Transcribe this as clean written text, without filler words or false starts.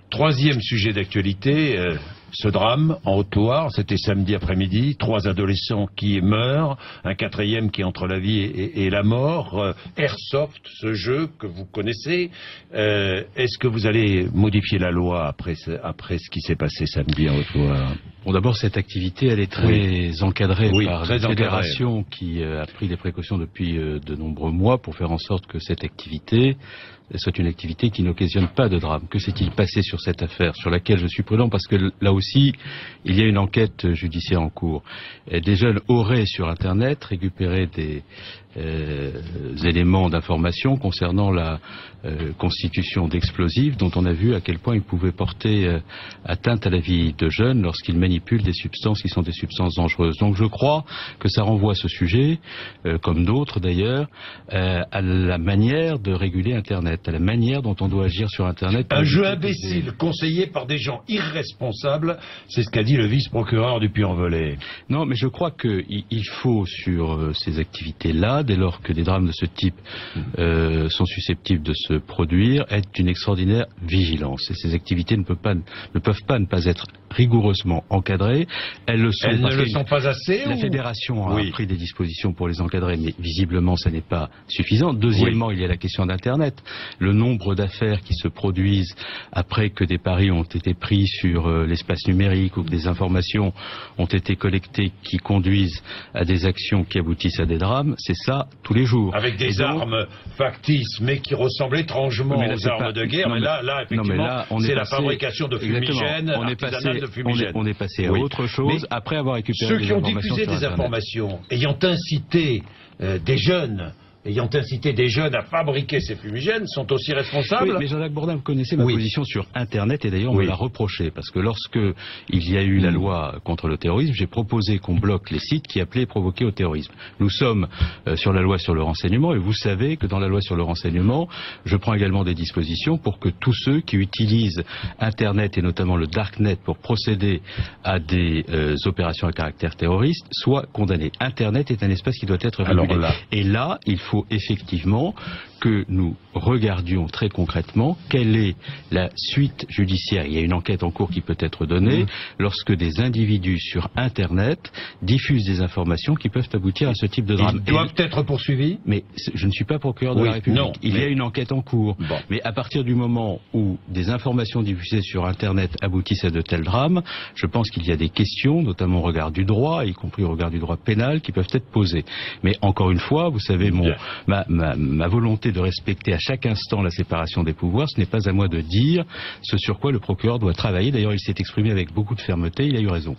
Troisième sujet d'actualité, ce drame en Haute-Loire, c'était samedi après-midi, 3 adolescents qui meurent, un quatrième qui est entre la vie et la mort. Airsoft, ce jeu que vous connaissez, est-ce que vous allez modifier la loi après ce qui s'est passé samedi en Haute-Loire? Bon, d'abord, cette activité, elle est très encadrée par très la fédération qui a pris des précautions depuis de nombreux mois pour faire en sorte que cette activité soit une activité qui n'occasionne pas de drame. Que s'est-il passé sur cette affaire, sur laquelle je suis prudent, parce que là aussi, il y a une enquête judiciaire en cours. Et des jeunes auraient sur Internet récupéré des éléments d'information concernant la constitution d'explosifs dont on a vu à quel point ils pouvaient porter atteinte à la vie de jeunes lorsqu'ils manipulent des substances qui sont des substances dangereuses. Donc je crois que ça renvoie ce sujet, comme d'autres d'ailleurs, à la manière de réguler Internet, à la manière dont on doit agir sur Internet. Un jeu imbécile conseillé par des gens irresponsables, c'est ce qu'a dit le vice-procureur du Puy-en-Velay. Non, mais je crois qu'il faut sur ces activités-là, dès lors que des drames de ce type sont susceptibles de se produire, être d'une extraordinaire vigilance. Et ces activités ne peuvent pas ne pas être rigoureusement encadrées. Elles le sont. Elles ne le sont pas assez. La fédération a pris des dispositions pour les encadrer, mais visiblement ça n'est pas suffisant. Deuxièmement, il y a la question d'Internet. Le nombre d'affaires qui se produisent après que des paris ont été pris sur l'espace numérique ou que des informations ont été collectées qui conduisent à des actions qui aboutissent à des drames, c'est ça tous les jours. Avec des armes factices, mais qui ressemblent étrangement aux armes de guerre. Mais là, effectivement, c'est la fabrication de fumigènes, artisanale de fumigènes. On est passé à autre chose après avoir récupéré des informations. Ceux qui ont diffusé des informations ayant incité des jeunes à fabriquer ces fumigènes sont aussi responsables. Oui, mais Jean-Jacques Bourdin, vous connaissez ma position sur Internet, et d'ailleurs on me l'a reproché, parce que lorsque il y a eu la loi contre le terrorisme, j'ai proposé qu'on bloque les sites qui appelaient provoquer au terrorisme. Nous sommes sur la loi sur le renseignement, et vous savez que dans la loi sur le renseignement, je prends également des dispositions pour que tous ceux qui utilisent Internet, et notamment le Darknet, pour procéder à des opérations à caractère terroriste, soient condamnés. Internet est un espace qui doit être régulé. Et là, il faut effectivement que nous regardions très concrètement quelle est la suite judiciaire. Il y a une enquête en cours qui peut être donnée lorsque des individus sur Internet diffusent des informations qui peuvent aboutir à ce type de drame. Ils doivent être poursuivis. Mais je ne suis pas procureur de la République. Non, il y a une enquête en cours. Bon. Mais à partir du moment où des informations diffusées sur Internet aboutissent à de tels drames, je pense qu'il y a des questions, notamment au regard du droit, y compris au regard du droit pénal, qui peuvent être posées. Mais encore une fois, vous savez, ma volonté de respecter à chaque instant la séparation des pouvoirs, ce n'est pas à moi de dire ce sur quoi le procureur doit travailler. D'ailleurs, il s'est exprimé avec beaucoup de fermeté, il a eu raison.